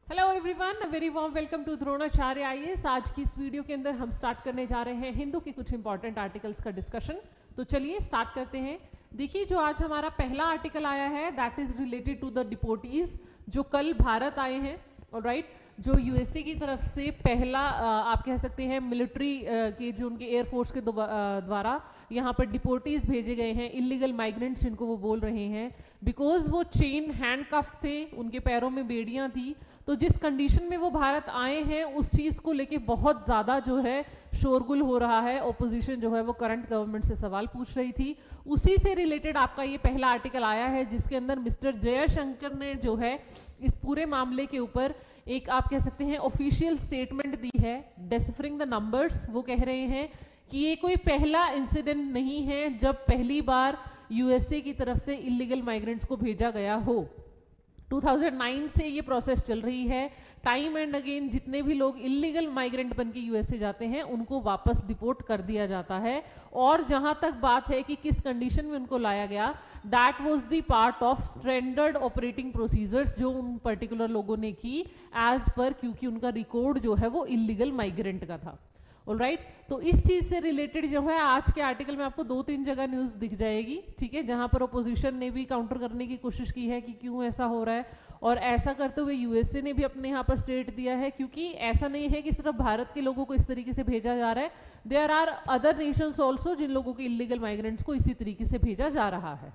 Hello everyone, very warm welcome to Dronacharya IAS. आज की इस वीडियो के अंदर हम स्टार्ट करने जा रहे हैं हिंदू के कुछ इंपॉर्टेंट आर्टिकल्स का डिस्कशन। तो चलिए स्टार्ट करते हैं। देखिए, जो आज हमारा पहला आर्टिकल आया है that is related to the deportees जो कल भारत आए हैं। ऑलराइट, जो यूएसए की तरफ से पहला आप कह सकते हैं मिलिट्री के जो उनके एयरफोर्स के द्वारा यहाँ पर डिपोटीज भेजे गए हैं, इलीगल माइग्रेंट्स जिनको वो बोल रहे हैं, बिकॉज वो चेन हैंडकफ्ड थे, उनके पैरों में बेड़ियां थी। तो जिस कंडीशन में वो भारत आए हैं उस चीज़ को लेके बहुत ज़्यादा जो है शोरगुल हो रहा है। ओपोजिशन जो है वो करंट गवर्नमेंट से सवाल पूछ रही थी। उसी से रिलेटेड आपका ये पहला आर्टिकल आया है जिसके अंदर मिस्टर जयशंकर ने जो है इस पूरे मामले के ऊपर एक आप कह सकते हैं ऑफिशियल स्टेटमेंट दी है, डेसिफरिंग द नंबर्स। वो कह रहे हैं कि ये कोई पहला इंसिडेंट नहीं है जब पहली बार यूएसए की तरफ से इलीगल माइग्रेंट्स को भेजा गया हो। 2009 से ये प्रोसेस चल रही है। टाइम एंड अगेन जितने भी लोग इलीगल माइग्रेंट बन के यूएसए जाते हैं उनको वापस डिपोर्ट कर दिया जाता है। और जहां तक बात है कि किस कंडीशन में उनको लाया गया, that was the part of standard operating procedures जो उन पर्टिकुलर लोगों ने की एज पर, क्योंकि उनका रिकॉर्ड जो है वो इलीगल माइग्रेंट का था। ऑलराइट, तो इस चीज से रिलेटेड जो है आज के आर्टिकल में आपको 2-3 जगह न्यूज दिख जाएगी, ठीक है, जहां पर ओपोजिशन ने भी काउंटर करने की कोशिश की है कि क्यों ऐसा हो रहा है। और ऐसा करते हुए यूएसए ने भी अपने यहाँ पर स्टेट दिया है, क्योंकि ऐसा नहीं है कि सिर्फ भारत के लोगों को इस तरीके से भेजा जा रहा है, there are other nations also जिन लोगों के इलीगल माइग्रेंट्स को इसी तरीके से भेजा जा रहा है।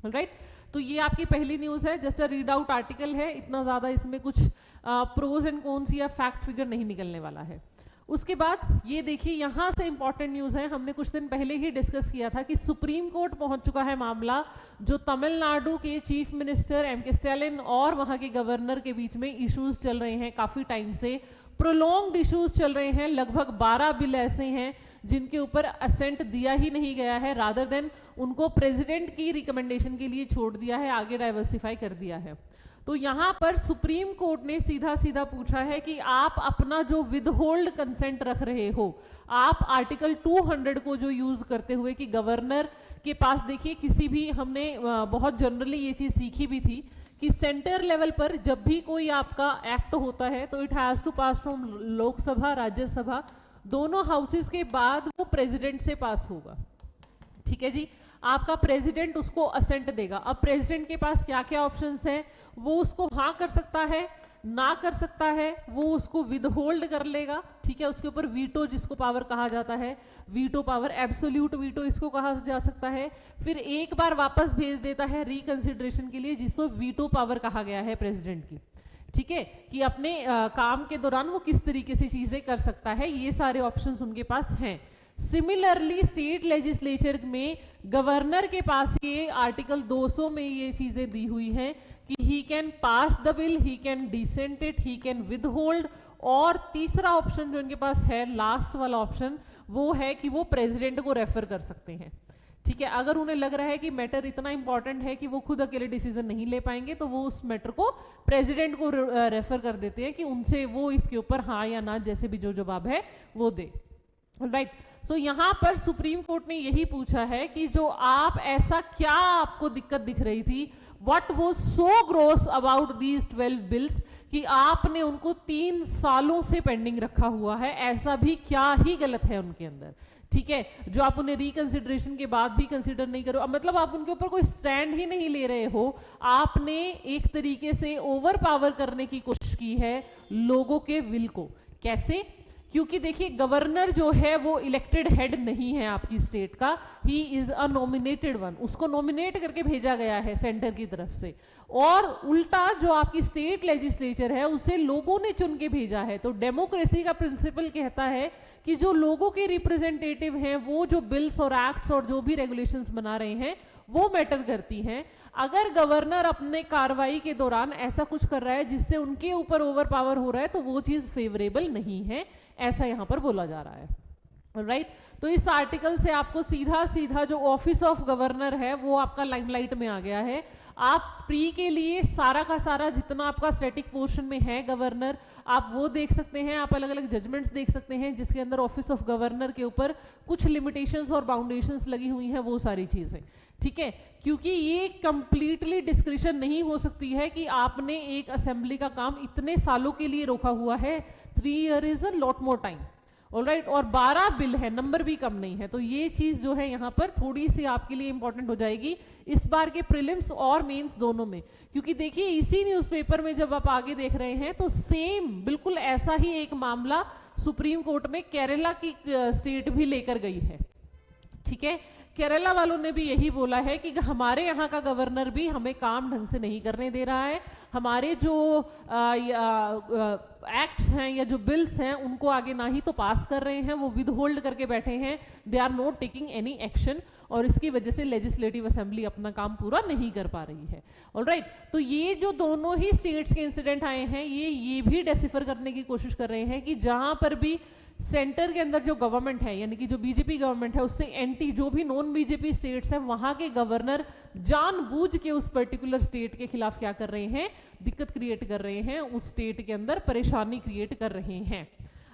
ऑलराइट, तो ये आपकी पहली न्यूज है, just a read out article है, इतना ज्यादा इसमें कुछ प्रोज एंड कॉन्स या फैक्ट फिगर नहीं निकलने वाला है। उसके बाद ये देखिए, यहां से इंपॉर्टेंट न्यूज है, हमने कुछ दिन पहले ही डिस्कस किया था कि सुप्रीम कोर्ट पहुंच चुका है मामला जो तमिलनाडु के चीफ मिनिस्टर एम.के. स्टैलिन और वहां के गवर्नर के बीच में इश्यूज चल रहे हैं काफी टाइम से, प्रोलॉन्ग्ड इश्यूज चल रहे हैं। लगभग 12 बिल ऐसे हैं जिनके ऊपर असेंट दिया ही नहीं गया है, रादर देन उनको प्रेसिडेंट की रिकमेंडेशन के लिए छोड़ दिया है, आगे डाइवर्सिफाई कर दिया है। तो यहां पर सुप्रीम कोर्ट ने सीधा सीधा पूछा है कि आप अपना जो विदहोल्ड कंसेंट रख रहे हो, आप आर्टिकल 200 को जो यूज करते हुए कि गवर्नर के पास, देखिए किसी भी, हमने बहुत जनरली ये चीज सीखी भी थी कि सेंटर लेवल पर जब भी कोई आपका एक्ट होता है तो it has to pass from Lok Sabha Rajya Sabha दोनों हाउसेस के बाद वो प्रेसिडेंट से पास होगा। ठीक है जी, आपका प्रेसिडेंट उसको असेंट देगा। अब प्रेसिडेंट के पास क्या क्या ऑप्शंस हैं, वो उसको हाँ कर सकता है, ना कर सकता है, वो उसको विदहोल्ड कर लेगा, ठीक है, उसके ऊपर वीटो जिसको पावर कहा जाता है, वीटो पावर, एब्सोल्यूट वीटो इसको कहा जा सकता है, फिर एक बार वापस भेज देता है रिकंसिडरेशन के लिए जिसको वीटो पावर कहा गया है प्रेसिडेंट की, ठीक है, कि अपने काम के दौरान वो किस तरीके से चीजें कर सकता है, ये सारे ऑप्शंस उनके पास हैं। सिमिलरली स्टेट लेजिस्लेचर में गवर्नर के पास ये आर्टिकल 200 में ये चीजें दी हुई हैं कि he can pass the bill, he can dissent it, he can withhold, और तीसरा ऑप्शन जो इनके पास है, लास्ट वाला ऑप्शन, वो है कि वो प्रेसिडेंट को रेफर कर सकते हैं। ठीक है, अगर उन्हें लग रहा है कि मैटर इतना इंपॉर्टेंट है कि वो खुद अकेले डिसीजन नहीं ले पाएंगे तो वो उस मैटर को प्रेसिडेंट को रेफर कर देते हैं कि उनसे वो इसके ऊपर हाँ या ना जैसे भी जो जवाब है वो दे। राइट, सो यहां पर सुप्रीम कोर्ट ने यही पूछा है कि जो आप ऐसा क्या आपको दिक्कत दिख रही थी, what was so gross about these 12 bills कि आपने उनको 3 सालों से पेंडिंग रखा हुआ है, ऐसा भी क्या ही गलत है उनके अंदर, ठीक है, जो आप उन्हें रिकंसिडरेशन के बाद भी कंसिडर नहीं करो। मतलब आप उनके ऊपर कोई स्टैंड ही नहीं ले रहे हो, आपने एक तरीके से ओवर पावर करने की कोशिश की है लोगों के विल को। कैसे? क्योंकि देखिए, गवर्नर जो है वो इलेक्टेड हेड नहीं है आपकी स्टेट का, he is a nominated one, उसको नॉमिनेट करके भेजा गया है सेंटर की तरफ से, और उल्टा जो आपकी स्टेट लेजिस्लेचर है उसे लोगों ने चुन के भेजा है। तो डेमोक्रेसी का प्रिंसिपल कहता है कि जो लोगों के रिप्रेजेंटेटिव हैं वो जो बिल्स और एक्ट्स और जो भी रेगुलेशंस बना रहे हैं वो मैटर करती हैं। अगर गवर्नर अपने कार्रवाई के दौरान ऐसा कुछ कर रहा है जिससे उनके ऊपर ओवर पावर हो रहा है तो वो चीज फेवरेबल नहीं है, ऐसा यहां पर बोला जा रहा है। राइट, तो इस आर्टिकल से आपको सीधा सीधा जो ऑफिस ऑफ गवर्नर है वो आपका लाइमलाइट में आ गया है। आप प्री के लिए सारा का सारा जितना आपका स्टैटिक पोर्शन में है गवर्नर, आप वो देख सकते हैं, आप अलग अलग जजमेंट्स देख सकते हैं जिसके अंदर ऑफिस ऑफ गवर्नर के ऊपर कुछ लिमिटेशंस और बाउंडेशंस लगी हुई हैं, वो सारी चीजें, ठीक है। क्योंकि ये कंप्लीटली डिस्क्रिशन नहीं हो सकती है कि आपने एक असेंबली का काम इतने सालों के लिए रोका हुआ है, 3 year is a lot more time, alright, और 12 बिल है, नंबर भी कम नहीं है, तो ये चीज जो है यहाँ पर थोड़ी सी आपके लिए इंपॉर्टेंट हो जाएगी इस बार के प्रीलिम्स और मेंस दोनों में। क्योंकि देखिए इसी न्यूज़पेपर में जब आप आगे देख रहे हैं तो सेम बिल्कुल ऐसा ही एक मामला सुप्रीम कोर्ट में केरला की स्टेट भी लेकर गई है, ठीक है। केरला वालों ने भी यही बोला है कि हमारे यहाँ का गवर्नर भी हमें काम ढंग से नहीं करने दे रहा है, हमारे जो एक्ट्स हैं या जो बिल्स हैं उनको आगे ना ही तो पास कर रहे हैं, वो विद होल्ड करके बैठे हैं, they are not taking any action, और इसकी वजह से लेजिस्लेटिव असेंबली अपना काम पूरा नहीं कर पा रही है, ऑलराइट। तो ये जो दोनों ही स्टेट्स के इंसिडेंट आए हैं ये भी डेसिफर करने की कोशिश कर रहे हैं कि जहां पर भी सेंटर के अंदर जो गवर्नमेंट है यानी कि जो बीजेपी गवर्नमेंट है उससे एंटी जो भी नॉन बीजेपी स्टेट्स हैं वहां के गवर्नर जानबूझ के उस पर्टिकुलर स्टेट के खिलाफ क्या कर रहे हैं, दिक्कत क्रिएट कर रहे हैं, उस स्टेट के अंदर परेशानी क्रिएट कर रहे हैं।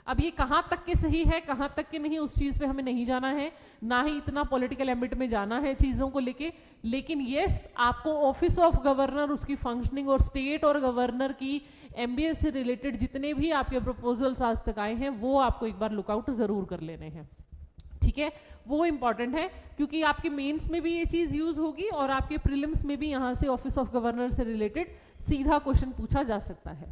अब ये कहां तक के सही है कहां तक के नहीं उस चीज पे हमें नहीं जाना है, ना ही इतना पॉलिटिकल एम्बिट में जाना है चीजों को लेके, लेकिन यस आपको ऑफिस ऑफ गवर्नर, उसकी फंक्शनिंग और स्टेट और गवर्नर की एमबीएस से रिलेटेड जितने भी आपके प्रपोजल्स आज तक आए हैं वो आपको एक बार लुकआउट जरूर कर लेने हैं, ठीक है। वो इंपॉर्टेंट है क्योंकि आपके मेंस में भी ये चीज यूज होगी और आपके प्रीलिम्स में भी यहां से ऑफिस ऑफ गवर्नर से रिलेटेड सीधा क्वेश्चन पूछा जा सकता है।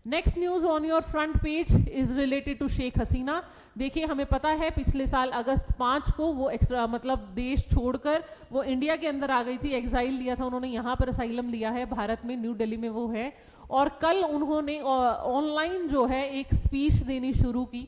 Next news on your front page is related to Sheikh Hasina. देखिए हमें पता है पिछले साल अगस्त 5 को वो एक्स्ट्रा मतलब देश छोड़कर वो इंडिया के अंदर आ गई थी, एग्जाइल लिया था उन्होंने, यहाँ पर असाइलम लिया है भारत में, न्यू दिल्ली में वो है, और कल उन्होंने ऑनलाइन जो है एक स्पीच देनी शुरू की।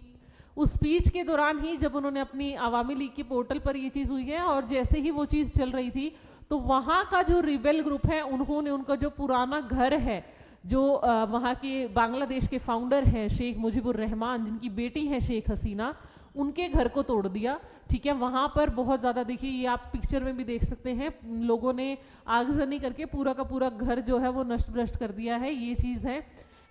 उस स्पीच के दौरान ही जब उन्होंने अपनी आवामी लीग के पोर्टल पर ये चीज हुई है और जैसे ही वो चीज चल रही थी तो वहां का जो रिबेल ग्रुप है उन्होंने उनका जो पुराना घर है, जो वहाँ के बांग्लादेश के फाउंडर हैं शेख मुजीबुर रहमान जिनकी बेटी है शेख हसीना, उनके घर को तोड़ दिया, ठीक है। वहाँ पर बहुत ज़्यादा देखिए ये आप पिक्चर में भी देख सकते हैं, लोगों ने आगजनी करके पूरा का पूरा घर जो है वो नष्ट भ्रष्ट कर दिया है, ये चीज़ है।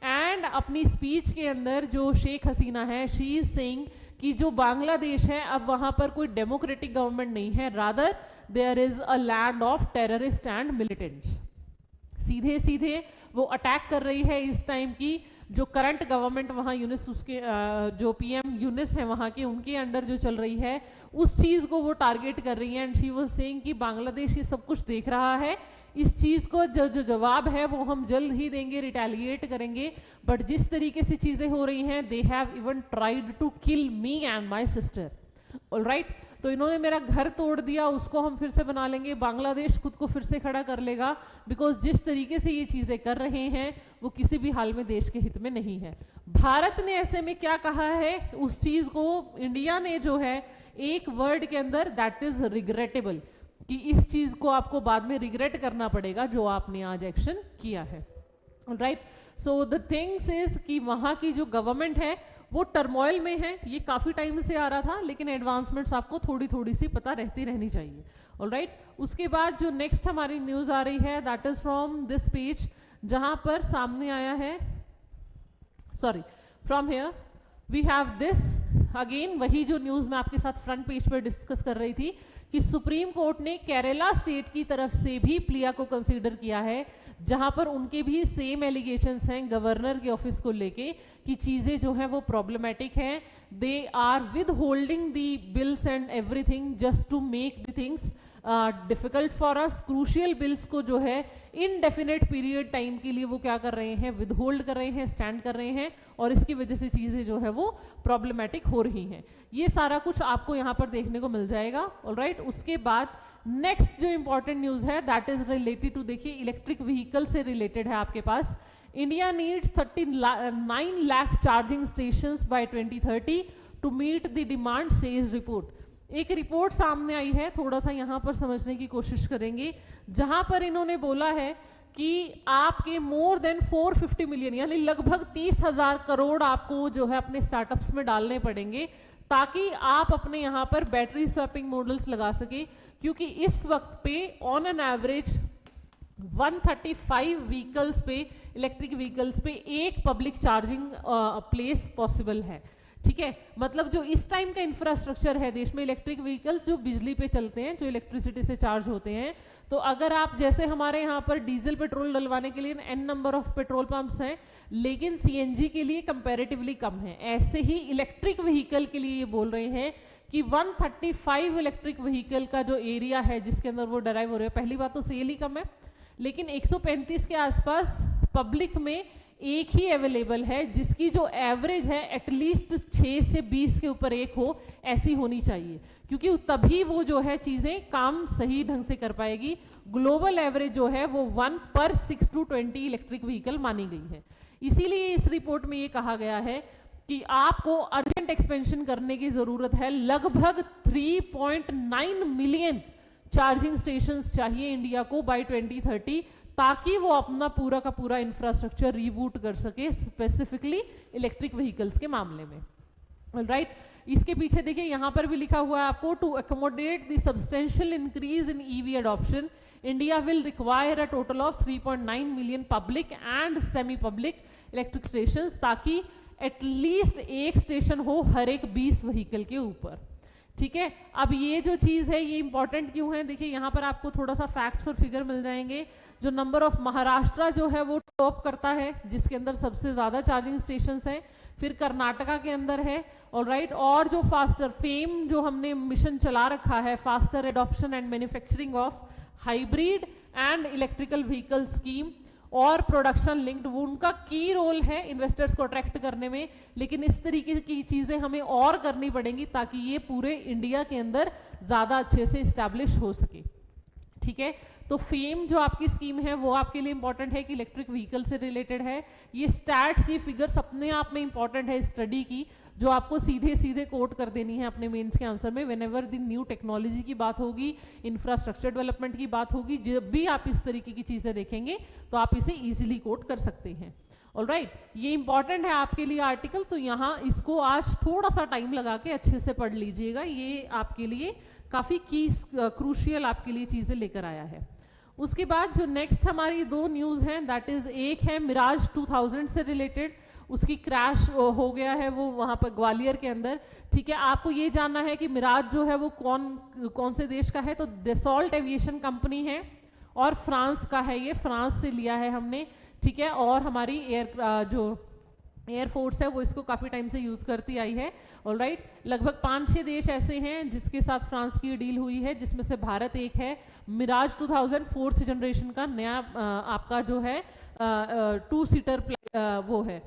एंड अपनी स्पीच के अंदर जो शेख हसीना है शी इज सेइंग कि जो बांग्लादेश है अब वहाँ पर कोई डेमोक्रेटिक गवर्नमेंट नहीं है, rather there is a land of terrorist and militants. सीधे सीधे वो अटैक कर रही है इस टाइम की जो करंट गवर्नमेंट वहाँ यूनिस उसके जो पीएम यूनिस है वहाँ के, उनके अंडर जो चल रही है उस चीज़ को वो टारगेट कर रही है। एंड शी वाज सेइंग कि बांग्लादेश ये सब कुछ देख रहा है, इस चीज़ को जो जवाब है वो हम जल्द ही देंगे, रिटेलिएट करेंगे, बट जिस तरीके से चीज़ें हो रही हैं they have even tried to kill me and my sister, alright. तो इन्होंने मेरा घर तोड़ दिया, उसको हम फिर से बना लेंगे, बांग्लादेश खुद को फिर से खड़ा कर लेगा, बिकॉज जिस तरीके से ये चीजें कर रहे हैं वो किसी भी हाल में देश के हित में नहीं है। भारत ने ऐसे में क्या कहा है उस चीज को इंडिया ने जो है एक वर्ड के अंदर, दैट इज रिग्रेटेबल, कि इस चीज को आपको बाद में रिग्रेट करना पड़ेगा जो आपने आज एक्शन किया है, right. So the things is कि वहां की जो गवर्नमेंट है वो टर्मोइल में है, ये काफी टाइम से आ रहा था, लेकिन एडवांसमेंट्स आपको थोड़ी थोड़ी सी पता रहती रहनी चाहिए, ऑलराइट। उसके बाद जो नेक्स्ट हमारी न्यूज आ रही है that is from this page, जहां पर सामने आया है, sorry from here we have this again, वही जो न्यूज मैं आपके साथ फ्रंट पेज पर डिस्कस कर रही थी कि सुप्रीम कोर्ट ने केरला स्टेट की तरफ से भी प्लिया को कंसीडर किया है, जहां पर उनके भी सेम एलिगेशंस हैं गवर्नर के ऑफिस को लेके कि चीजें जो हैं वो प्रॉब्लमेटिक हैं, they are withholding the bills and everything just to make the things difficult for us. Crucial bills को जो है इनडेफिनेट पीरियड टाइम के लिए वो क्या कर रहे हैं, विद होल्ड कर रहे हैं, स्टैंड कर रहे हैं, और इसकी वजह से चीजें जो है वो प्रॉब्लमेटिक हो रही हैं। ये सारा कुछ आपको यहाँ पर देखने को मिल जाएगा, ऑलराइट। उसके बाद नेक्स्ट जो इंपॉर्टेंट न्यूज है दैट इज रिलेटेड टू, देखिए इलेक्ट्रिक व्हीकल से रिलेटेड है आपके पास। India needs 39 lakh charging stations by 2030 to meet the demand, says report. एक रिपोर्ट सामने आई है, थोड़ा सा यहाँ पर समझने की कोशिश करेंगे, जहां पर इन्होंने बोला है कि आपके मोर देन 450 मिलियन यानी लगभग 30,000 करोड़ आपको जो है अपने स्टार्टअप्स में डालने पड़ेंगे ताकि आप अपने यहाँ पर बैटरी स्वैपिंग मॉडल्स लगा सके, क्योंकि इस वक्त पे ऑन एन एवरेज 135 व्हीकल्स पे, इलेक्ट्रिक व्हीकल्स पे एक पब्लिक चार्जिंग प्लेस पॉसिबल है। ठीक है, मतलब जो इस टाइम का इंफ्रास्ट्रक्चर है देश में, इलेक्ट्रिक व्हीकल्स जो बिजली पे चलते हैं, जो इलेक्ट्रिसिटी से चार्ज होते हैं, तो अगर आप जैसे हमारे यहाँ पर डीजल पेट्रोल डलवाने के लिए n number of petrol pumps हैं, लेकिन सीएनजी के लिए कंपैरेटिवली कम है, ऐसे ही इलेक्ट्रिक व्हीकल के लिए ये बोल रहे हैं कि 135 इलेक्ट्रिक व्हीकल का जो एरिया है जिसके अंदर वो डराइव हो रहे हैं, पहली बात तो सेल ही कम है, लेकिन 135 के आसपास पब्लिक में एक ही अवेलेबल है, जिसकी जो एवरेज है एटलीस्ट 6 से 20 के ऊपर एक हो, ऐसी होनी चाहिए, क्योंकि तभी वो जो है चीजें काम सही ढंग से कर पाएगी। ग्लोबल एवरेज जो है वो 1 पर 6 to 20 इलेक्ट्रिक व्हीकल मानी गई है। इसीलिए इस रिपोर्ट में ये कहा गया है कि आपको अर्जेंट एक्सपेंशन करने की जरूरत है, लगभग 3.9 मिलियन चार्जिंग स्टेशंस चाहिए इंडिया को बाय 2030, ताकि वो अपना पूरा का पूरा इंफ्रास्ट्रक्चर रीबूट कर सके, स्पेसिफिकली इलेक्ट्रिक व्हीकल्स के मामले में। राइट, इसके पीछे देखिए यहाँ पर भी लिखा हुआ है आपको, to accommodate the substantial increase in EV adoption India will require a total of 3.9 million public and semi public electric stations, ताकि एटलीस्ट एक स्टेशन हो हर एक 20 व्हीकल के ऊपर। ठीक है, अब ये जो चीज है ये इंपॉर्टेंट क्यों है, देखिए यहाँ पर आपको थोड़ा सा फैक्ट्स और फिगर मिल जाएंगे। जो नंबर ऑफ महाराष्ट्र जो है वो टॉप करता है, जिसके अंदर सबसे ज्यादा चार्जिंग स्टेशंस हैं, फिर कर्नाटका के अंदर है, ऑलराइट, और जो फास्टर फेम जो हमने मिशन चला रखा है, faster adoption and manufacturing of hybrid and electrical vehicle scheme और प्रोडक्शन लिंक्ड, वो उनका की रोल है इन्वेस्टर्स को अट्रैक्ट करने में, लेकिन इस तरीके की चीजें हमें और करनी पड़ेंगी ताकि ये पूरे इंडिया के अंदर ज्यादा अच्छे से इस्टेब्लिश हो सके। ठीक है, तो फेम जो आपकी स्कीम है वो आपके लिए इंपॉर्टेंट है कि इलेक्ट्रिक व्हीकल से रिलेटेड है। ये स्टैट्स, ये फिगर्स अपने आप में इंपॉर्टेंट है स्टडी की, जो आपको सीधे सीधे कोट कर देनी है अपने मेंस के आंसर में। व्हेनेवर द न्यू टेक्नोलॉजी की बात होगी, इंफ्रास्ट्रक्चर डेवलपमेंट की बात होगी, जब भी आप इस तरीके की चीजें देखेंगे तो आप इसे इजीली कोट कर सकते हैं। ऑलराइट, ये इंपॉर्टेंट है आपके लिए आर्टिकल, तो यहाँ इसको आज थोड़ा सा टाइम लगा के अच्छे से पढ़ लीजिएगा, ये आपके लिए काफी की क्रूशियल आपके लिए चीजें लेकर आया है। उसके बाद जो नेक्स्ट हमारी दो न्यूज़ हैं, दैट इज एक है मिराज 2000 से रिलेटेड, उसकी क्रैश हो गया है वो वहाँ पर ग्वालियर के अंदर। ठीक है, आपको ये जानना है कि मिराज जो है वो कौन से देश का है, तो दसॉल्ट एविएशन कंपनी है और फ्रांस का है, ये फ्रांस से लिया है हमने। ठीक है, और हमारी जो एयरफोर्स है वो इसको काफ़ी टाइम से यूज़ करती आई है। ऑलराइट, लगभग 5-6 देश ऐसे हैं जिसके साथ फ्रांस की डील हुई है, जिसमें से भारत एक है। मिराज 2000 4th जनरेशन का नया आपका जो है 2 सीटर वो है,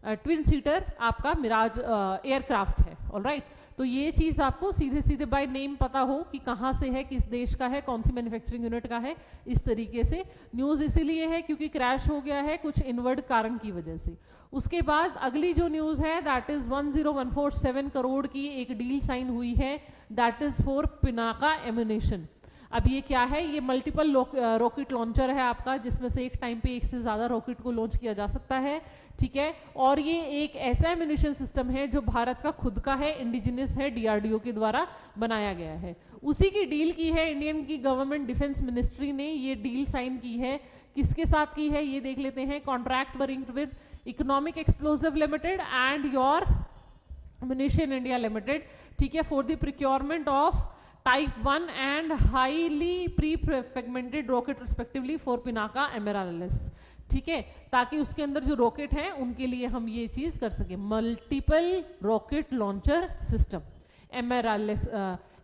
ट्विन सीटर आपका मिराज एयरक्राफ्ट है। ऑलराइट, तो ये चीज़ आपको सीधे सीधे बाय नेम पता हो कि कहाँ से है, किस देश का है, कौन सी मैन्युफैक्चरिंग यूनिट का है। इस तरीके से न्यूज़ इसीलिए है क्योंकि क्रैश हो गया है कुछ इनवर्ड कारण की वजह से। उसके बाद अगली जो न्यूज़ है दैट इज 10147 करोड़ की एक डील साइन हुई है, that is for Pinaka ammunition. अब ये क्या है, ये मल्टीपल रॉकेट लॉन्चर है आपका, जिसमें से एक टाइम पे एक से ज़्यादा रॉकेट को लॉन्च किया जा सकता है। ठीक है, और ये एक ऐसा एम्यूनेशन सिस्टम है जो भारत का खुद का है, इंडिजिनियस है, डीआरडीओ के द्वारा बनाया गया है। उसी की डील की है इंडियन की गवर्नमेंट डिफेंस मिनिस्ट्री ने, ये डील साइन की है। किसके साथ की है ये देख लेते हैं। Contract were inked with economic explosive limited and your munition India limited. ठीक है, for the procurement of type 1 and highly prefragmented rocket respectively for Pinaka MRLS. ठीक है, ताकि उसके अंदर जो रॉकेट हैं उनके लिए हम ये चीज कर सके, multiple rocket launcher system,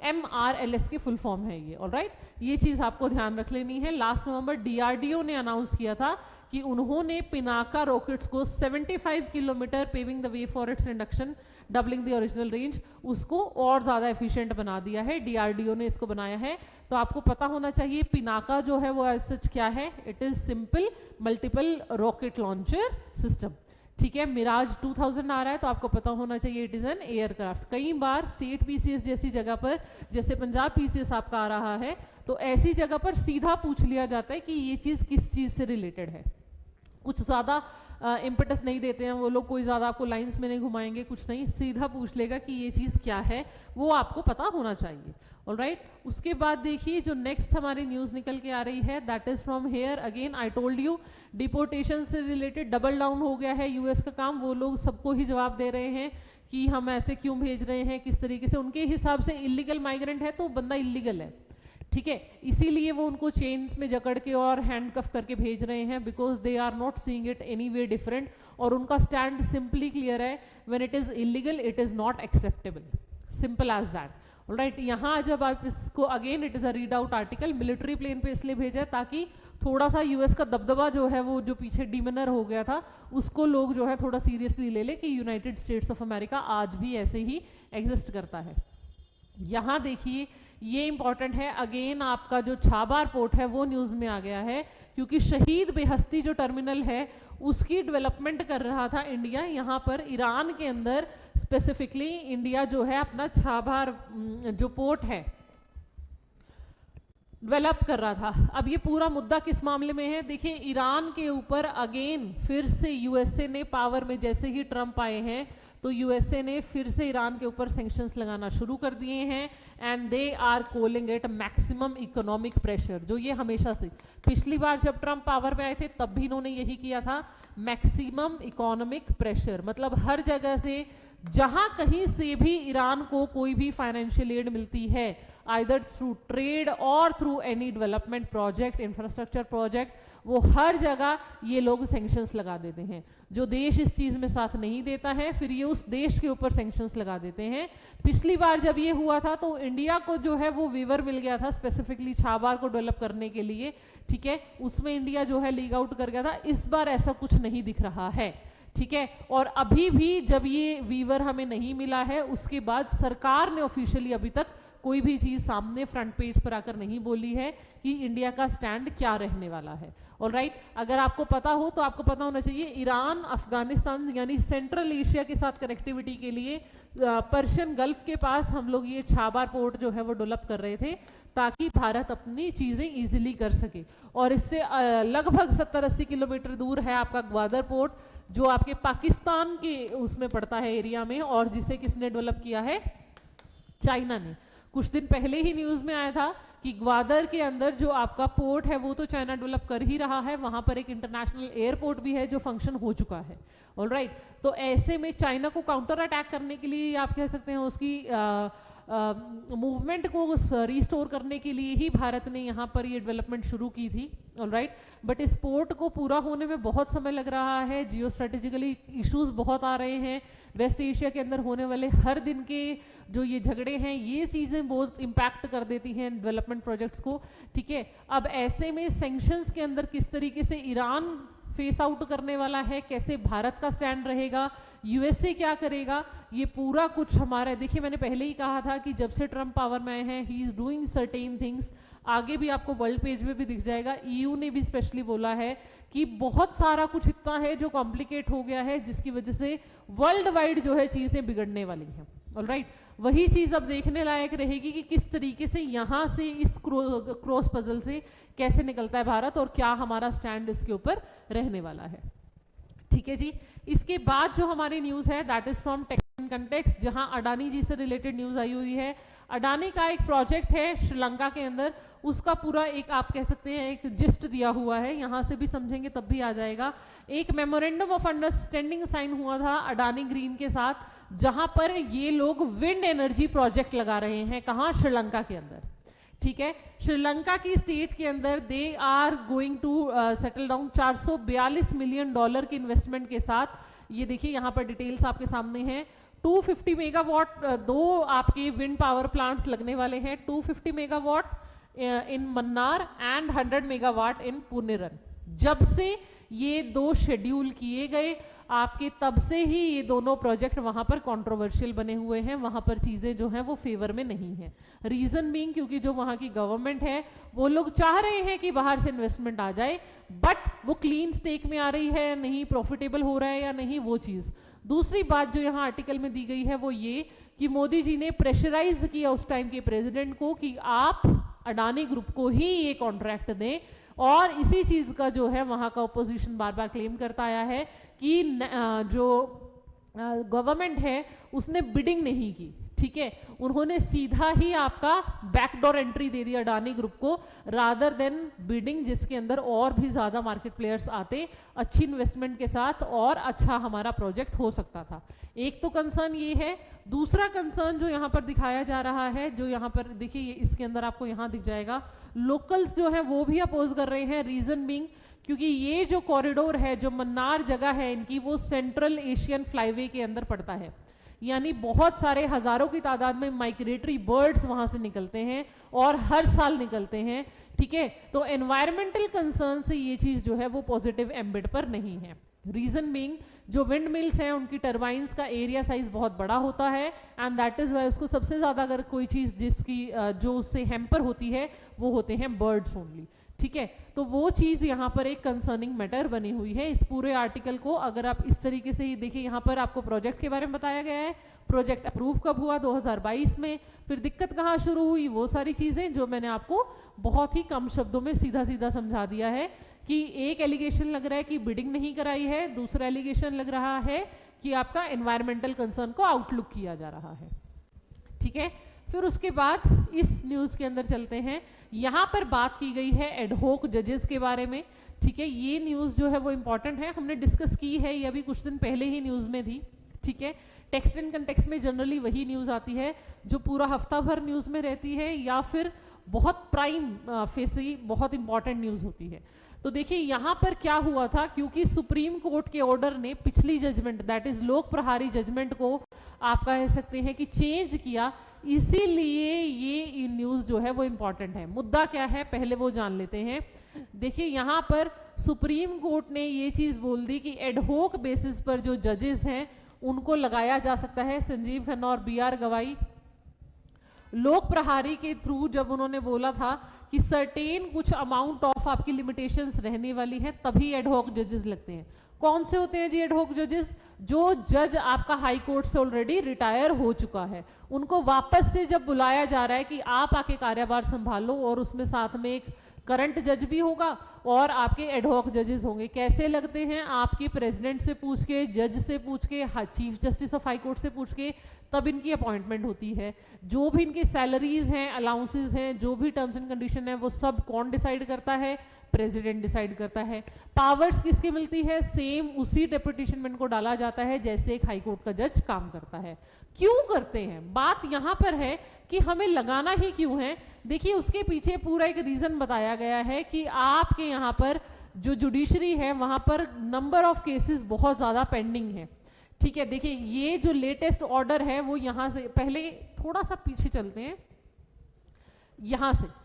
MRLS की फुल फॉर्म है ये। ऑलराइट, ये चीज आपको ध्यान रख लेनी है। लास्ट नवंबर डीआरडीओ ने अनाउंस किया था कि उन्होंने पिनाका रॉकेट्स को 75 kilometre paving the way for its induction, doubling the original range, उसको और ज्यादा एफिशिएंट बना दिया है। डीआरडीओ ने इसको बनाया है, तो आपको पता होना चाहिए पिनाका जो है वो एज सच क्या है, it is simple multiple rocket launcher system. ठीक है, मिराज 2000 आ रहा है तो आपको पता होना चाहिए इट इज एन एयरक्राफ्ट। कई बार स्टेट पीसीएस जैसी जगह पर, जैसे पंजाब पीसीएस आपका आ रहा है, तो ऐसी जगह पर सीधा पूछ लिया जाता है कि ये चीज किस चीज से रिलेटेड है। कुछ ज्यादा इम्पेटस नहीं देते हैं वो लोग, कोई ज़्यादा आपको लाइंस में नहीं घुमाएंगे, कुछ नहीं, सीधा पूछ लेगा कि ये चीज़ क्या है, वो आपको पता होना चाहिए। ऑलराइट, उसके बाद देखिए जो नेक्स्ट हमारी न्यूज़ निकल के आ रही है, that is from here again I told you, deportation से रिलेटेड डबल डाउन हो गया है यूएस का काम। वो लोग सबको ही जवाब दे रहे हैं कि हम ऐसे क्यों भेज रहे हैं, किस तरीके से, उनके हिसाब से इलीगल माइग्रेंट है तो बंदा इलीगल है, ठीक है, इसीलिए वो उनको चेन्स में जकड़ के और हैंडकफ करके भेज रहे हैं, because they are not seeing it any way different, और उनका स्टैंड सिंपली क्लियर है, when it is illegal it is not acceptable, simple as that. Alright, यहाँ जब आप इसको again it is a read out article, military plane पे इसलिए भेजा है ताकि थोड़ा सा यूएस का दबदबा जो है वो जो पीछे डिमिनर हो गया था उसको लोग जो है थोड़ा सीरियसली ले ले कि यूनाइटेड स्टेट्स ऑफ अमेरिका आज भी ऐसे ही एग्जिस्ट करता है। यहाँ देखिए ये इंपॉर्टेंट है, अगेन आपका जो छाबार पोर्ट है वो न्यूज़ में आ गया है, क्योंकि शहीद बेहस्ती जो टर्मिनल है उसकी डेवलपमेंट कर रहा था इंडिया। यहाँ पर ईरान के अंदर स्पेसिफिकली इंडिया जो है अपना छाबार जो पोर्ट है डेवलप कर रहा था। अब ये पूरा मुद्दा किस मामले में है, देखिए ईरान के ऊपर अगेन फिर से यूएसए ने पावर में, जैसे ही ट्रंप आए हैं तो यूएसए ने फिर से ईरान के ऊपर सैंक्शंस लगाना शुरू कर दिए हैं, and they are calling it maximum economic pressure. जो ये हमेशा से, पिछली बार जब ट्रंप पावर में आए थे तब भी इन्होंने यही किया था, मैक्सिमम इकोनॉमिक प्रेशर, मतलब हर जगह से जहां कहीं से भी ईरान को कोई भी फाइनेंशियल एड मिलती है, आइदर थ्रू ट्रेड और through any development project, infrastructure project, वो हर जगह ये लोग सैंक्शंस लगा देते हैं। जो देश इस चीज में साथ नहीं देता है फिर ये उस देश के ऊपर सैंक्शंस लगा देते हैं। पिछली बार जब ये हुआ था तो इंडिया को जो है वो वीवर मिल गया था स्पेसिफिकली छाबार को डेवलप करने के लिए, ठीक है, उसमें इंडिया जो है लीग आउट कर गया था। इस बार ऐसा कुछ नहीं दिख रहा है, ठीक है, और अभी भी जब ये वीवर हमें नहीं मिला है उसके बाद सरकार ने ऑफिशियली अभी तक कोई भी चीज सामने फ्रंट पेज पर आकर नहीं बोली है कि इंडिया का स्टैंड क्या रहने वाला है। ऑलराइट, अगर आपको पता हो तो आपको पता होना चाहिए ईरान अफगानिस्तान यानी सेंट्रल एशिया के साथ कनेक्टिविटी के लिए पर्शियन गल्फ के पास हम लोग ये छाबार पोर्ट जो है वो डेवलप कर रहे थे ताकि भारत अपनी चीजें इजीली कर सके। और इससे लगभग 70-80 किलोमीटर दूर है आपका ग्वादर पोर्ट जो आपके पाकिस्तान के उसमें पड़ता है एरिया में, और जिसे किसने डेवलप किया है, चाइना ने। कुछ दिन पहले ही न्यूज में आया था कि ग्वादर के अंदर जो आपका पोर्ट है वो तो चाइना डेवलप कर ही रहा है, वहां पर एक इंटरनेशनल एयरपोर्ट भी है जो फंक्शन हो चुका है। ऑलराइट, तो ऐसे में चाइना को काउंटर अटैक करने के लिए आप कह सकते हैं उसकी मूवमेंट को रिस्टोर करने के लिए ही भारत ने यहाँ पर ये डेवलपमेंट शुरू की थी। ऑलराइट, बट इस पोर्ट को पूरा होने में बहुत समय लग रहा है, जियो स्ट्रेटेजिकली इश्यूज बहुत आ रहे हैं, वेस्ट एशिया के अंदर होने वाले हर दिन के जो ये झगड़े हैं ये चीज़ें बहुत इम्पैक्ट कर देती हैं डेवलपमेंट प्रोजेक्ट्स को, ठीक है। अब ऐसे में सैंक्शंस के अंदर किस तरीके से ईरान फेस आउट करने वाला है, कैसे भारत का स्टैंड रहेगा, यूएसए क्या करेगा, ये पूरा कुछ हमारा, देखिए मैंने पहले ही कहा था कि जब से ट्रंप पावर में आए हैं he is doing certain things, आगे भी आपको वर्ल्ड पेज में भी दिख जाएगा। ईयू ने भी स्पेशली बोला है कि बहुत सारा कुछ इतना है जो कॉम्प्लिकेट हो गया है जिसकी वजह से वर्ल्ड वाइड जो है चीजें बिगड़ने वाली हैं। ऑलराइट, वही चीज अब देखने लायक रहेगी कि किस तरीके से यहाँ से इस क्रॉस पजल से कैसे निकलता है भारत और क्या हमारा स्टैंड इसके ऊपर रहने वाला है, ठीक है जी। इसके बाद जो हमारी न्यूज है that is from tech and context, जहां अडानी जी से रिलेटेड न्यूज आई हुई है। अडानी का एक प्रोजेक्ट है श्रीलंका के अंदर, उसका पूरा एक आप कह सकते हैं एक जिस्ट दिया हुआ है, यहां से भी समझेंगे तब भी आ जाएगा। एक मेमोरेंडम ऑफ अंडरस्टैंडिंग साइन हुआ था अडानी ग्रीन के साथ, जहां पर ये लोग विंड एनर्जी प्रोजेक्ट लगा रहे हैं, कहां, श्रीलंका के अंदर, ठीक है। श्रीलंका की स्टेट के अंदर they are going to settle down $442 million की इन्वेस्टमेंट के साथ। ये देखिए यहाँ पर डिटेल्स आपके सामने हैं। 250 मेगावाट दो आपके विंड पावर प्लांट्स लगने वाले हैं, 250 megawatt in Mannar and 100 megawatt in Pooneryn. जब से ये दो शेड्यूल किए गए आपके तब से ही ये दोनों प्रोजेक्ट वहां पर कंट्रोवर्शियल बने हुए हैं, वहां पर चीजें जो हैं वो फेवर में नहीं है। रीजन बीइंग क्योंकि जो वहां की गवर्नमेंट है वो लोग चाह रहे हैं कि बाहर से इन्वेस्टमेंट आ जाए, बट वो क्लीन स्टेक में आ रही है नहीं, प्रॉफिटेबल हो रहा है या नहीं, वो चीज। दूसरी बात जो यहाँ आर्टिकल में दी गई है वो ये कि मोदी जी ने प्रेशराइज किया उस टाइम के प्रेसिडेंट को कि आप अडानी ग्रुप को ही ये कॉन्ट्रैक्ट दें और इसी चीज का जो है वहां का ऑपोजिशन बार बार क्लेम करता आया है कि जो गवर्नमेंट है उसने बिडिंग नहीं की, ठीक है, उन्होंने सीधा ही आपका बैकडोर एंट्री दे दिया अडानी ग्रुप को, रादर देन बिडिंग, जिसके अंदर और भी ज्यादा मार्केट प्लेयर्स आते अच्छी इन्वेस्टमेंट के साथ और अच्छा हमारा प्रोजेक्ट हो सकता था। एक तो कंसर्न ये है। दूसरा कंसर्न जो यहाँ पर दिखाया जा रहा है, जो यहाँ पर देखिए इसके अंदर आपको यहाँ दिख जाएगा, लोकल्स जो है वो भी अपोज कर रहे हैं। रीजन बीइंग क्योंकि ये जो कॉरिडोर है, जो मन्नार जगह है इनकी, वो सेंट्रल एशियन फ्लाईवे के अंदर पड़ता है, यानी बहुत सारे हजारों की तादाद में माइग्रेटरी बर्ड्स वहां से निकलते हैं और हर साल निकलते हैं, ठीक है। तो एनवायरमेंटल कंसर्न से ये चीज जो है वो पॉजिटिव एम्बिट पर नहीं है। रीजन बीइंग जो विंड मिल्स हैं उनकी टर्बाइंस का एरिया साइज बहुत बड़ा होता है एंड दैट इज वाई उसको सबसे ज्यादा अगर कोई चीज जिसकी जो उससे हैम्पर होती है वो होते हैं बर्ड्स ओनली, ठीक है। तो वो चीज यहाँ पर एक कंसर्निंग मैटर बनी हुई है। इस पूरे आर्टिकल को अगर आप इस तरीके से ही देखिए, यहाँ पर आपको प्रोजेक्ट के बारे में बताया गया है, प्रोजेक्ट अप्रूव कब हुआ 2022 में, फिर दिक्कत कहाँ शुरू हुई, वो सारी चीजें जो मैंने आपको बहुत ही कम शब्दों में सीधा सीधा समझा दिया है कि एक एलिगेशन लग रहा है कि बिडिंग नहीं कराई है, दूसरा एलिगेशन लग रहा है कि आपका एनवायरमेंटल कंसर्न को आउटलुक किया जा रहा है, ठीक है। फिर उसके बाद इस न्यूज के अंदर चलते हैं। यहां पर बात की गई है एडहोक जजेस के बारे में, ठीक है। ये न्यूज जो है वो इंपॉर्टेंट है, हमने डिस्कस की है, ये अभी कुछ दिन पहले ही न्यूज में थी, ठीक है। टेक्स्ट एंड कंटेक्स्ट में जनरली वही न्यूज आती है जो पूरा हफ्ता भर न्यूज में रहती है या फिर बहुत प्राइम फेसी बहुत इंपॉर्टेंट न्यूज होती है। तो देखिए यहां पर क्या हुआ था, क्योंकि सुप्रीम कोर्ट के ऑर्डर ने पिछली जजमेंट दैट इज लोक प्रहारी जजमेंट को आप कह सकते हैं कि चेंज किया, इसीलिए ये न्यूज जो है वो इंपॉर्टेंट है। मुद्दा क्या है पहले वो जान लेते हैं। देखिए यहां पर सुप्रीम कोर्ट ने ये चीज बोल दी कि एडहोक बेसिस पर जो जजेस हैं उनको लगाया जा सकता है। संजीव खन्ना और बी आर गवाई लोक प्रहारी के थ्रू जब उन्होंने बोला था कि सर्टेन कुछ अमाउंट ऑफ आपकी लिमिटेशंस रहने वाली है तभी एडहोक जजेस लगते हैं। कौन से होते हैं जी एडहोक जजेस? जो जज आपका हाई कोर्ट से ऑलरेडी रिटायर हो चुका है, उनको वापस से जब बुलाया जा रहा है कि आप आके कार्यभार संभालो, और उसमें साथ में एक करंट जज भी होगा और आपके एडहोक जजेस होंगे। कैसे लगते हैं? आपके प्रेसिडेंट से पूछ के, जज से पूछ के, chief justice of high court से पूछ के तब इनकी अपॉइंटमेंट होती है। जो भी इनकी सैलरीज हैं, अलाउंसेस हैं, जो भी टर्म्स एंड कंडीशन है, वो सब कौन डिसाइड करता है? प्रेसिडेंट डिसाइड करता है। पावर्स किसकी मिलती है? सेम उसी डेपुटेशन में इनको डाला जाता है जैसे एक हाई कोर्ट का जज काम करता है। क्यों करते हैं? बात यहां पर है कि हमें लगाना ही क्यों है। देखिए उसके पीछे पूरा एक रीजन बताया गया है कि आपके यहाँ पर जो जुडिशरी है वहां पर नंबर ऑफ केसेस बहुत ज्यादा पेंडिंग है, ठीक है। देखिए ये जो लेटेस्ट ऑर्डर है वो यहां से, पहले थोड़ा सा पीछे चलते हैं, यहां से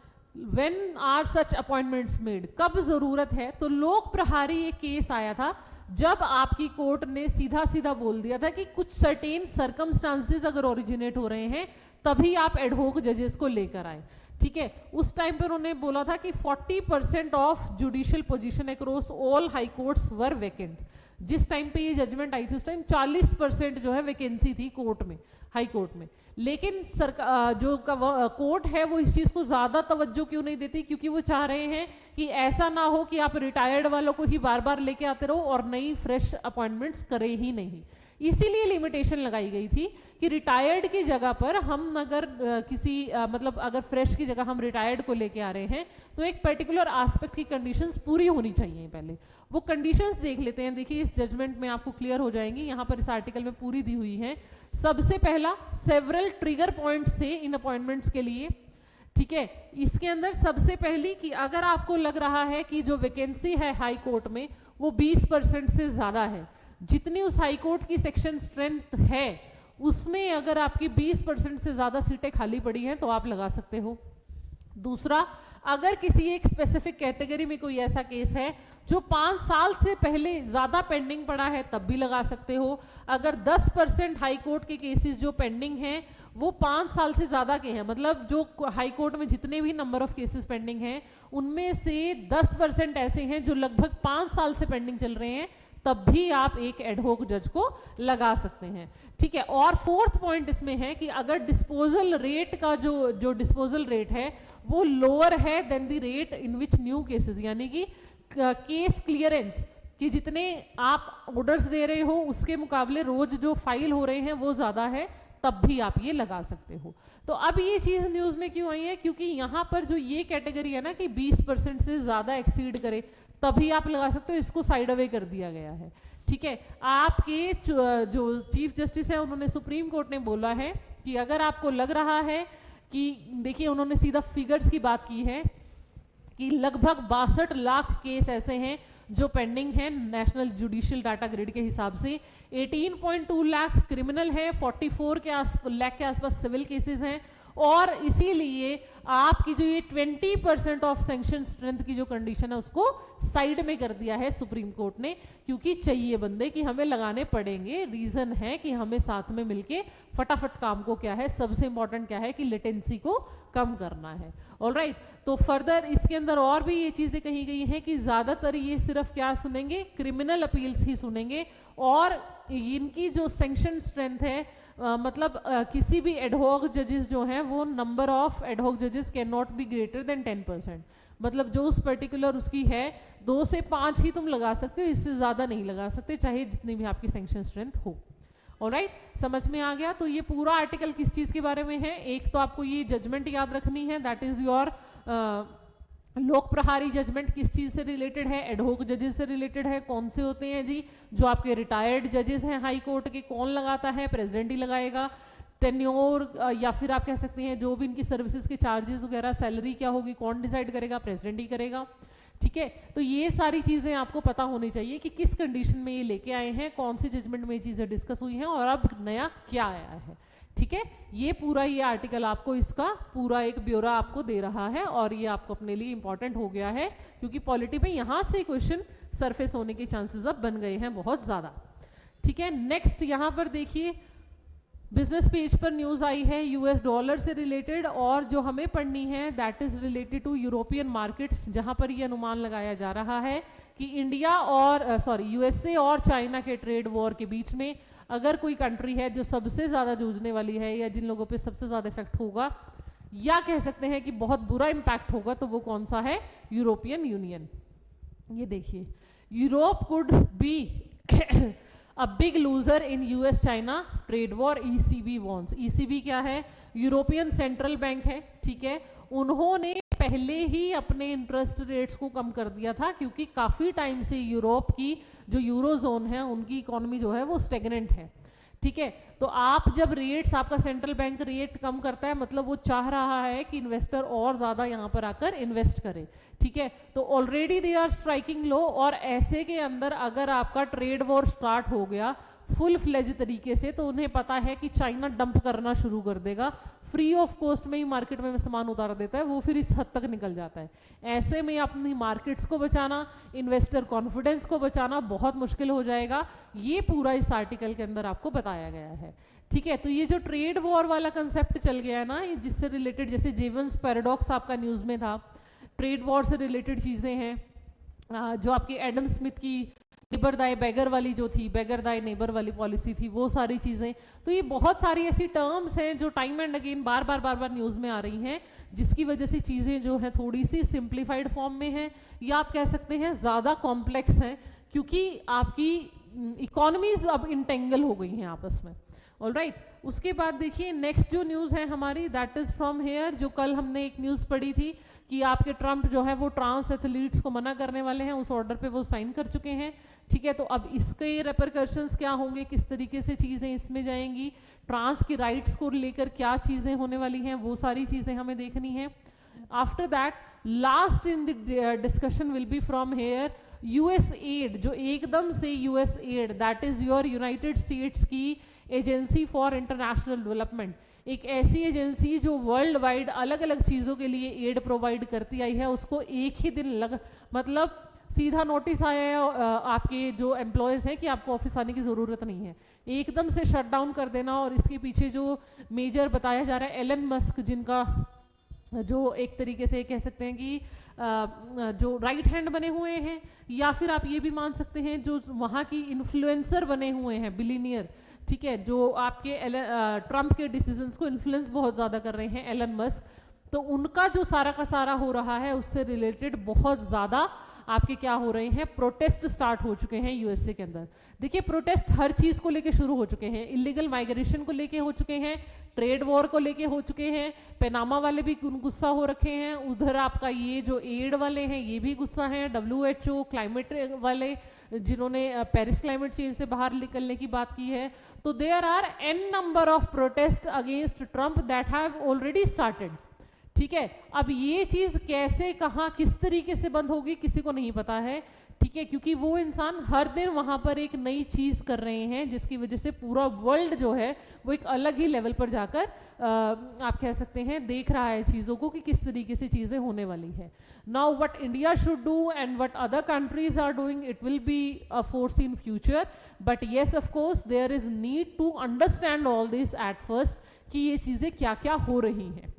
When are such appointments made? कब जरूरत है? तो लोक प्रहारी एक केस आया था जब आपकी कोर्ट ने सीधा सीधा बोल दिया था कि कुछ सर्टेन सर्कमस्टांसेस अगर ओरिजिनेट हो रहे हैं तभी आप एडहोक जजेस को लेकर आए, ठीक है। उस टाइम पर उन्होंने बोला था कि 40% of judicial position across all high courts were vacant. जिस टाइम पे ये जजमेंट आई थी उस टाइम 40% जो है वैकेंसी थी कोर्ट में, हाई कोर्ट में। लेकिन सरकार जो कोर्ट है वो इस चीज को ज्यादा तवज्जो क्यों नहीं देती? क्योंकि वो चाह रहे हैं कि ऐसा ना हो कि आप रिटायर्ड वालों को ही बार बार लेके आते रहो और नई फ्रेश अपॉइंटमेंट्स करे ही नहीं। इसीलिए लिमिटेशन लगाई गई थी कि रिटायर्ड की जगह पर हम अगर किसी मतलब अगर फ्रेश की जगह हम रिटायर्ड को लेके आ रहे हैं तो एक पर्टिकुलर एस्पेक्ट की कंडीशंस पूरी होनी चाहिए। पहले वो कंडीशंस देख लेते हैं। देखिए इस जजमेंट में आपको क्लियर हो जाएंगी, यहाँ पर इस आर्टिकल में पूरी दी हुई है। सबसे पहला सेवरल ट्रिगर पॉइंट्स थे इन अपॉइंटमेंट्स के लिए, ठीक है। इसके अंदर सबसे पहली कि अगर आपको लग रहा है कि जो वैकेंसी है हाई कोर्ट में वो 20% से ज्यादा है, जितनी उस हाई कोर्ट की सेक्शन स्ट्रेंथ है उसमें अगर आपकी 20% से ज्यादा सीटें खाली पड़ी हैं तो आप लगा सकते हो। दूसरा, अगर किसी एक स्पेसिफिक कैटेगरी में कोई ऐसा केस है जो 5 साल से पहले ज्यादा पेंडिंग पड़ा है तब भी लगा सकते हो। अगर 10% हाई कोर्ट के केसेस जो पेंडिंग हैं वो 5 साल से ज्यादा के हैं, मतलब जो हाई कोर्ट में जितने भी नंबर ऑफ केसेस पेंडिंग हैं उनमें से 10% ऐसे हैं जो लगभग 5 साल से पेंडिंग चल रहे हैं, तब भी आप एक एडहोक जज को लगा सकते हैं, ठीक है। और फोर्थ पॉइंट इसमें है कि अगर डिस्पोजल रेट का जो डिस्पोजल रेट है वो लोअर है than the rate in which new cases, यानी कि केस क्लियरेंस कि जितने आप ऑर्डर्स दे रहे हो उसके मुकाबले रोज जो फाइल हो रहे हैं वो ज्यादा है, तब भी आप ये लगा सकते हो। तो अब ये चीज न्यूज में क्यों आई है, क्योंकि यहाँ पर जो ये कैटेगरी है ना कि 20% से ज्यादा एक्सीड करे तभी आप लगा सकते हो, इसको साइड अवे कर दिया गया है, ठीक है। आपके जो चीफ जस्टिस है उन्होंने सुप्रीम कोर्ट ने बोला है कि अगर आपको लग रहा है कि, देखिए उन्होंने सीधा फिगर्स की बात की है कि लगभग 62 लाख केस ऐसे हैं जो पेंडिंग है नेशनल जुडिशियल डाटा ग्रिड के हिसाब से, 18.2 लाख क्रिमिनल है, 44 लाख के आसपास सिविल केसेस हैं, और इसीलिए आपकी जो ये 20% ऑफ सैंक्शन स्ट्रेंथ की जो कंडीशन है उसको साइड में कर दिया है सुप्रीम कोर्ट ने, क्योंकि चाहिए बंदे कि हमें लगाने पड़ेंगे। रीजन है कि हमें साथ में मिलके फटाफट काम को क्या है, सबसे इंपॉर्टेंट क्या है कि लेटेंसी को कम करना है। ऑलराइट, तो फर्दर इसके अंदर और भी ये चीजें कही गई हैं कि ज्यादातर ये सिर्फ क्या सुनेंगे, क्रिमिनल अपील्स ही सुनेंगे, और इनकी जो सैंक्शन स्ट्रेंथ है मतलब किसी भी एडहॉक जजेस जो हैं वो नंबर ऑफ एडहॉक जजेस can not be greater than 10%, मतलब जो उस पर्टिकुलर उसकी है 2 से 5 ही तुम लगा सकते हो, इससे ज्यादा नहीं लगा सकते, चाहे जितनी भी आपकी सैंक्शन स्ट्रेंथ हो। ऑलराइट, समझ में आ गया। तो ये पूरा आर्टिकल किस चीज के बारे में है, एक तो आपको ये जजमेंट याद रखनी है, दैट इज योर लोक प्रहारी जजमेंट किस चीज से रिलेटेड है, एडहोक जजेस से रिलेटेड है। कौन से होते हैं जी, जो आपके रिटायर्ड जजेस हैं हाई कोर्ट के, कौन लगाता है, प्रेसिडेंट ही लगाएगा। टेन्योर या फिर आप कह सकते हैं जो भी इनकी सर्विसेज के चार्जेस वगैरह, सैलरी क्या होगी, कौन डिसाइड करेगा, प्रेसिडेंट ही करेगा, ठीक है। तो ये सारी चीजें आपको पता होनी चाहिए कि किस कंडीशन में ये लेके आए हैं, कौन सी जजमेंट में ये चीजें डिस्कस हुई हैं और अब नया क्या आया है, ठीक है। ये पूरा ये आर्टिकल आपको इसका पूरा एक ब्यौरा आपको दे रहा है और ये आपको अपने लिए इंपॉर्टेंट हो गया है, क्योंकि पॉलिटी में यहां से क्वेश्चन सरफेस होने के चांसेस अब बन गए हैं बहुत ज्यादा, ठीक है। नेक्स्ट यहां पर देखिए बिजनेस पेज पर न्यूज आई है यूएस डॉलर से रिलेटेड, और जो हमें पढ़नी है that is related to European market, जहां पर ये अनुमान लगाया जा रहा है कि इंडिया और यूएसए और चाइना के ट्रेड वॉर के बीच में अगर कोई कंट्री है जो सबसे ज्यादा जूझने वाली है या जिन लोगों पे सबसे ज्यादा इफेक्ट होगा या कह सकते हैं कि बहुत बुरा इंपैक्ट होगा, तो वो कौन सा है, यूरोपियन यूनियन। ये देखिए, Europe could be a big loser in US China trade war, ECB warns. ECB क्या है, यूरोपियन सेंट्रल बैंक है, ठीक है। उन्होंने पहले ही अपने इंटरेस्ट रेट्स को कम कर दिया था, क्योंकि काफी टाइम से यूरोप की जो यूरो जोन है उनकी इकोनॉमी जो है वो स्टेगनेंट है, ठीक है। तो आप जब रेट्स, आपका सेंट्रल बैंक रेट कम करता है, मतलब वो चाह रहा है कि इन्वेस्टर और ज्यादा यहाँ पर आकर इन्वेस्ट करे, ठीक है। तो ऑलरेडी दे आर स्ट्राइकिंग लो, और ऐसे के अंदर अगर आपका ट्रेड वॉर स्टार्ट हो गया फुल फ्लेज तरीके से, तो उन्हें पता है कि चाइना डंप करना शुरू कर देगा, फ्री ऑफ कॉस्ट में ही मार्केट में सामान उतार देता है, वो फिर इस हद तक निकल जाता है। ऐसे में अपनी मार्केट्स को बचाना, इन्वेस्टर कॉन्फिडेंस को बचाना बहुत मुश्किल हो जाएगा। ये पूरा इस आर्टिकल के अंदर आपको बताया गया है, ठीक है। तो ये जो ट्रेड वॉर वाला कंसेप्ट चल गया है ना, जिससे रिलेटेड, जैसे जेवंस पैराडॉक्स आपका न्यूज में था, ट्रेड वॉर से रिलेटेड चीजें हैं। जो आपकी एडम स्मिथ की नेबर दाई बेगर वाली जो थी, बेगर दाई नेबर वाली पॉलिसी थी, वो सारी चीजें, तो ये बहुत सारी ऐसी टर्म्स हैं जो time and again bar bar news में आ रही हैं, जिसकी वजह से चीजें जो है थोड़ी सी सिंप्लीफाइड फॉर्म में है, या आप कह सकते हैं ज्यादा कॉम्प्लेक्स है, क्योंकि आपकी इकोनॉमीज अब इंटेंगल हो गई हैं आपस में। ऑलराइट, उसके बाद देखिए नेक्स्ट जो न्यूज है हमारी, दैट इज फ्रॉम हेयर, जो कल हमने एक न्यूज पढ़ी थी कि आपके ट्रंप जो है वो ट्रांस एथलीट्स को मना करने वाले हैं, उस ऑर्डर पे वो साइन कर चुके हैं, ठीक है। तो अब इसके रेपरकशंस क्या होंगे, किस तरीके से चीजें इसमें जाएंगी, ट्रांस की राइट्स को लेकर क्या चीजें होने वाली हैं, वो सारी चीजें हमें देखनी है। After that last in the discussion will be from here US add, जो एकदम से US add, that is your United states की एजेंसी फॉर इंटरनेशनल डेवलपमेंट, एक ऐसी एजेंसी जो वर्ल्ड वाइड अलग अलग चीजों के लिए एड प्रोवाइड करती आई है, उसको एक ही दिन मतलब सीधा नोटिस आया है आपके जो एम्प्लॉयज हैं कि आपको ऑफिस आने की जरूरत नहीं है, एकदम से शट डाउन कर देना। और इसके पीछे जो मेजर बताया जा रहा है एलन मस्क, जिनका जो एक तरीके से कह सकते हैं कि जो राइट हैंड बने हुए हैं, या फिर आप ये भी मान सकते हैं जो वहाँ की इन्फ्लुएंसर बने हुए हैं, बिलीनियर, ठीक है, जो आपके ट्रंप के डिसीजंस को इन्फ्लुएंस बहुत ज़्यादा कर रहे हैं, एलन मस्क, तो उनका जो सारा का सारा हो रहा है उससे रिलेटेड बहुत ज़्यादा आपके क्या हो रहे हैं, प्रोटेस्ट स्टार्ट हो चुके हैं यूएसए के अंदर। देखिए प्रोटेस्ट हर चीज़ को लेके शुरू हो चुके हैं, इलीगल माइग्रेशन को लेके हो चुके हैं, ट्रेड वॉर को लेके हो चुके हैं, पेनामा वाले भी गुस्सा हो रखे हैं, उधर आपका ये जो एड वाले हैं ये भी गुस्सा हैं, WHO क्लाइमेट वाले जिन्होंने पेरिस क्लाइमेट चेंज से बाहर निकलने की बात की है। तो there are n number of protest against Trump that have already started, ठीक है। अब ये चीज कैसे, कहाँ, किस तरीके से बंद होगी किसी को नहीं पता है, ठीक है, क्योंकि वो इंसान हर दिन वहां पर एक नई चीज कर रहे हैं जिसकी वजह से पूरा वर्ल्ड जो है वो एक अलग ही लेवल पर जाकर आप कह सकते हैं देख रहा है चीजों को कि किस तरीके से चीजें होने वाली है। Now what India should do and what other countries are doing, it will be a force in future, but yes of course there is need to understand all this at first कि ये चीजें क्या क्या हो रही हैं,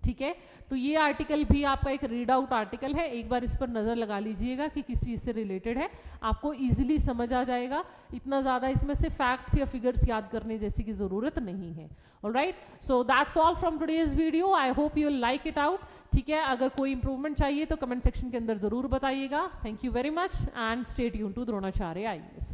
ठीक है। तो ये आर्टिकल भी आपका एक रीड आउट आर्टिकल है, एक बार इस पर नजर लगा लीजिएगा कि किस चीज से रिलेटेड है, आपको इजीली समझ आ जाएगा, इतना ज्यादा इसमें से फैक्ट्स या फिगर्स याद करने जैसी की जरूरत नहीं है। Alright, so that's all from today's video, I hope you like it out, ठीक है। अगर कोई इंप्रूवमेंट चाहिए तो कमेंट सेक्शन के अंदर जरूर बताइएगा। Thank you very much and stay tuned to Dronacharya IAS।